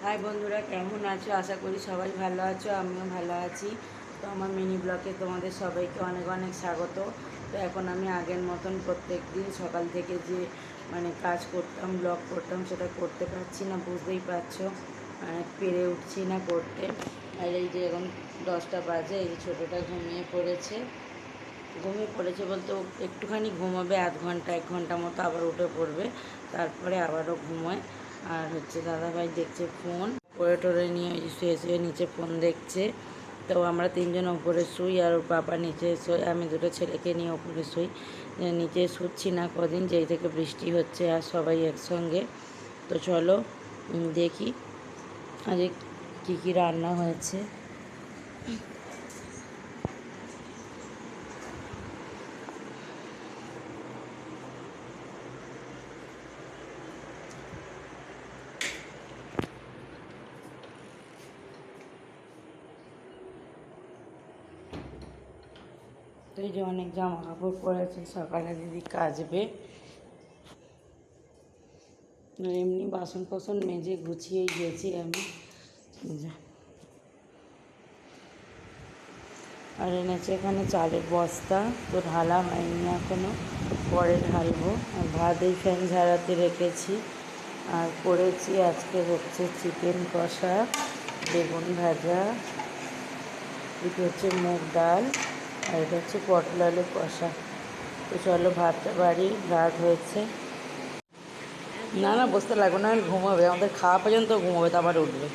High বন্ধুরা, কেমন আছো? আশা করি সবাই ভালো আছো, আমিও ভালো আছি। তো আমার মিনি ব্লগে তোমাদের সবাইকে অনেক অনেক স্বাগত। তো এখন আমি আগের মতন প্রত্যেক দিন সকাল থেকে যে কাজ করতাম, ব্লগ করতাম, সেটা করতে পারছি না, বুঝতেই পারছো। পেরে উঠছি না করতে। আর এই যে এখন 10টা বাজে, এই যে ছোটোটা ঘুমিয়ে পড়েছে বলতে ও একটুখানি ঘুমোবে, আধ ঘন্টা 1 ঘন্টা মতো, আবার উঠে পড়বে, তারপরে আবারও ঘুমোয়। আর দাদাভাই দেখছে ফোন, পড়ে টরে নিয়ে শুয়ে শুয়ে নিচে ফোন দেখছে। তো আমরা তিনজন ওপরে শুই, আর ওর বাবা নিচে শুই, আমি দুটো ছেলেকে নিয়ে ওপরে শুই। নিচে শুচ্ছি না কদিন, যেই থেকে বৃষ্টি হচ্ছে আর সবাই একসঙ্গে। তো চলো দেখি আজ কী কী রান্না হয়েছে। তো এই যে অনেক জামা কাপড় পরেছে, সকালে দিদি কাচবে। এমনি বাসন কোসন মেজে গুছিয়েই গেছি আমি। আর এনেছে এখানে চালের বস্তা, তো ঢালা হয়নি এখনও, পরে ঢালবো। আর ভাত এই ফ্যান ঝাড়াতে রেখেছি। আর করেছি আজকে হচ্ছে চিকেন কষা, বেগুন ভাজা, এটা হচ্ছে মুগ ডাল, আর এটা হচ্ছে পটল আলু কষা। তো চলো ভাতটা বাড়ি, রাত হয়েছে। না না, বসতে লাগবে না, ঘুমাবে, আমাদের খাওয়া পর্যন্ত ঘুমাবে, তারপর উঠবে।